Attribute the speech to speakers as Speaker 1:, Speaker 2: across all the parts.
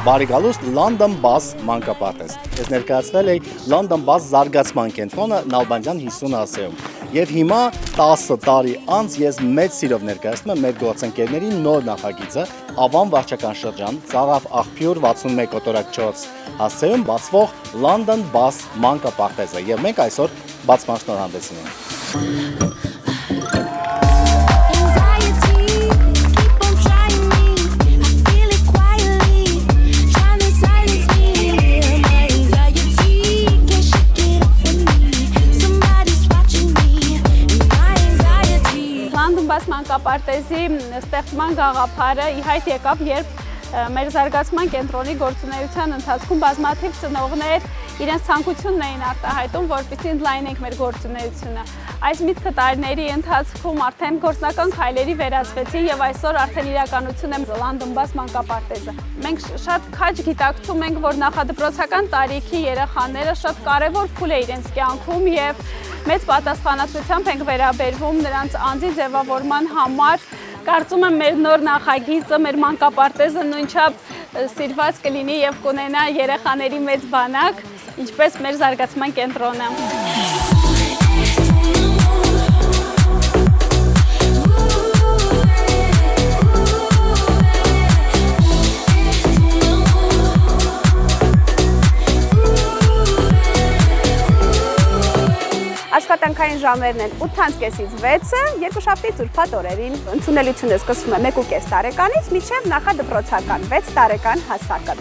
Speaker 1: Բարեկալուստ London Bus մանկապարտեզ։ Ես ներկայացվել էի London Bus զարգացման կենտրոնը Նալբանդյան 50 ասեում։ Եվ հիմա 10 տարի անց ես մեծ սիրով ներկայացնում եմ մեր գործընկերների նոր նախագիծը Ավան վարչական շրջան, Ծաղավ աղբյուր 61 օտարակ 4 հասցեում բացվող London Bus մանկապարտեզը։ Եվ մենք այսօր բացման շնորհանդեսին ենք։
Speaker 2: Մանկապարտեզի ստեղծման գաղափարը ի հայտ եկավ, երբ մեր զարգացման կենտրոնի գործունեության ընթացքում բազմաթիվ ծնողներ իրենց ցանկությունն էին արտահայտում, որպեսզի ընդլայնենք մեր գործունեությունը։ Այս միտքը տարիների ընթացքում արդեն գործնական քայլերի վերածվեցին եւ այսօր արդեն իրականություն է London Bus մանկապարտեզը։ Մենք շատ քաջ գիտակցում ենք, որ նախադպրոցական տարիքի երեխաները շատ կարևոր փուլ է իրենց կյանքում եւ մեծ պատասխանատվությամբ ենք վերաբերվում նրանց անձի ձևավորման համար։ Կարծում եմ մեր նոր նախագիծը, մեր մանկապարտեզը նույնչափ սիրված կլինի եւ կունենա երեխաների մեծ բանակ, ինչպես մեր զարգացման կենտրոնը։ Աշխատանքային ժամերն են 8:30-ից 6-ը, երկուշաբթի ուրբաթ օրերին ընդունելությունը սկսվում է 1.5 տարեկանից մինչև նախադպրոցական 6 տարեկան հասակը։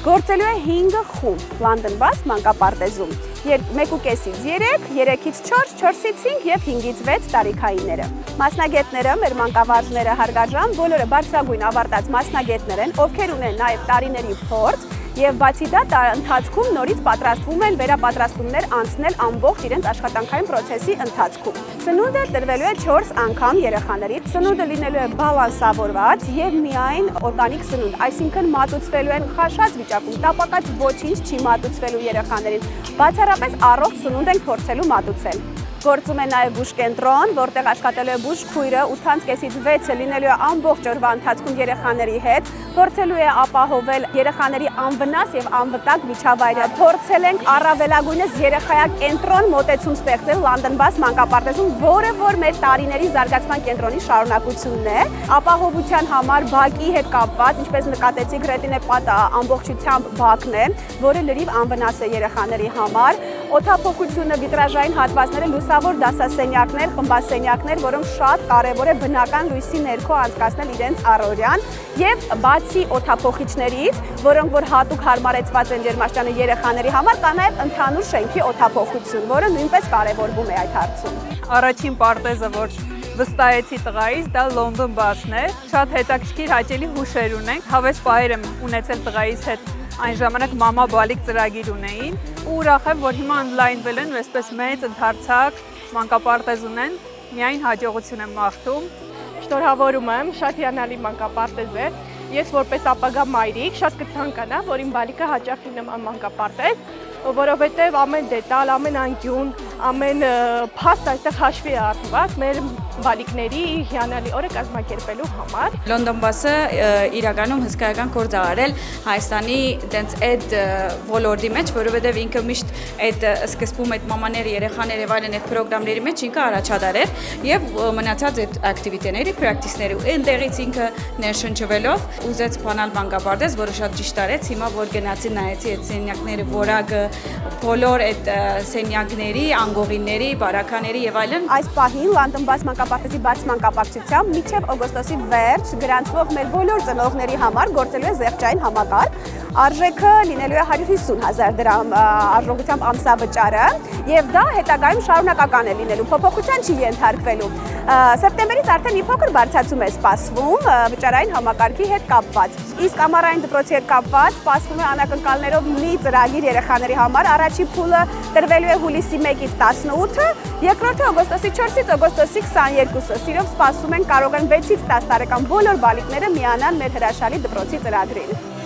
Speaker 2: Գործելու է 5 խումբ London Bus մանկապարտեզում, 1.5-ից 3, 3-ից 4, 4-ից 5 եւ 5-ից 6 տարիքայինները։ Մասնագետները, մեր մանկավարժները հարգարժան, բոլորը բարձրագույն ավարտած մասնագետներ են, ովքեր ունեն նաեւ տարիների փորձ եւ բացի դա ընթացքում նորից պատրաստվում են վերապատրաստումներ անցնել ամբողջ իրենց աշխատանքային process-ի ընթացքում։ Սնունդը տրվելու է 4 անգամ երեխաների։ Սնունդը լինելու է բալանսավորված եւ միայն օրգանիկ սնունդ, այսինքն մատուցվելու են խաշած վիճակում, տապակած ոչինչ չի մատուցվելու երեխաներին։ Բացառապես առողջ սնունդ ենք փորձելու մատուցել։ Գործում է նաև բուժկենտրոն, որտեղ աշխատելու է բուժքույրը 8:30-ից 6-ը լինելու է ամբողջ օրվա ընթացքում երեխաների հետ, փորձելու է ապահովել երեխաների անվնաս եւ անվտանգ միջավայրը։ Փորձել ենք առավելագույնս երեխայակենտրոն մոտեցում ստեղծել London Bus մանկապարտեզում, որը որ մեր տարիների զարգացման կենտրոնի շարունակությունն է։ Ապահովության համար բակի հետ կապված, ինչպես նկատեցիք, ռետինե պատը ամբողջությամբ բակն է, որը լրիվ անվնաս է երեխաների համար։ Օդափոխությունը, վիտրաժային հատվածները, լուսավոր դասասենյակներ, խմբասենյակներ, որոնք շատ կարևոր է բնական լույսի ներքո անցկացնել իրենց առօրյան եւ բացի օդափոխիչներից, որոնք որ հատուկ հարմարեցված են ջերմաստիճանի երեխաների համար, կա նաեւ ընդհանուր շենքի օդափոխություն, որը նույնպես կարևորվում է այդ հարցում։
Speaker 3: Առաջին պարտեզը, որ վստահեցի տղայից, դա London Bus-ն է։ Շատ հետաքրքիր հաճելի հուշեր ունենք։ Հավես պահեր եմ ունեցել տղայից հետ այն ժամանակ մամա բալիկ ծրագիր ունեին ու ուրախ եմ, որ հիմա ընդլայնվել են ու այսպես մեծ ընդարձակ մանկապարտեզ ունեն, միայն հաջողություն եմ մաղթում։
Speaker 4: Շնորհավորում եմ, շատ հիանալի մանկապարտեզ է։ Ես որպես ապագա մայրիկ շատ կցանկանա, որ իմ բալիկը հաճախի նման մանկապարտեզ, որովհետև ամեն դետալ, ամեն անկյուն, ամեն փաստ այստեղ հաշվի է առնված մեր բալիկների հիանալի օրը կազմակերպելու համար։
Speaker 5: London Bus-ը իրականում հսկայական գործ ա արել Հայաստանի դենց այդ ոլորտի մեջ, որովհետև ինքը միշտ այդ սկզբում այդ մամաները, երեխաները եւ այլն այդ պրոգրամների մեջ ինքը առաջադար էր եւ մնացած այդ ակտիվիտեների, պրակտիսների ու այնտեղից ինքը ներշնչվելով ուզեց բանալ մանկապարտեզ, որը շատ ճիշտ արեց։ Հիմա որ գնացի նայեցի այդ սենյակները, որակը, բոլոր այդ սենյակների, անգողիների, բարակաների եւ այլն։
Speaker 2: Այս պահին London Bus մանկապարտեզի բացման կապակցությամբ մինչև օգոստոսի վերջ գրանցվող մեր բոլոր ծնողների համար գործելու է զեղչային համակարգ։ Արժեքը լինելու է 150,000 դրամ արժողությամբ ամսավճարը եւ դա հետագայում շարունակական է լինելու, փոփոխության չի ենթարկվելու։ Սեպտեմբերից արդեն մի փոքր բարձրացում է սպասվում վճարային համակարգի հետ կապված։ Իսկ ամառային դպրոցի հետ կապված սպասվում է անակնկալներով մի ծրագիր երեխաների համար։ Առաջին փուլը տրվելու է հուլիսի 1-ից 18-ը, երկրորդը օգոստոսի 4-ից օգոստոսի 22-ը։ Սիրով սպասում ենք կարող են 6-ից 10 տարեկան բոլոր բալիկները միանան մեր հրաշալի դպրոցի ծրագրին։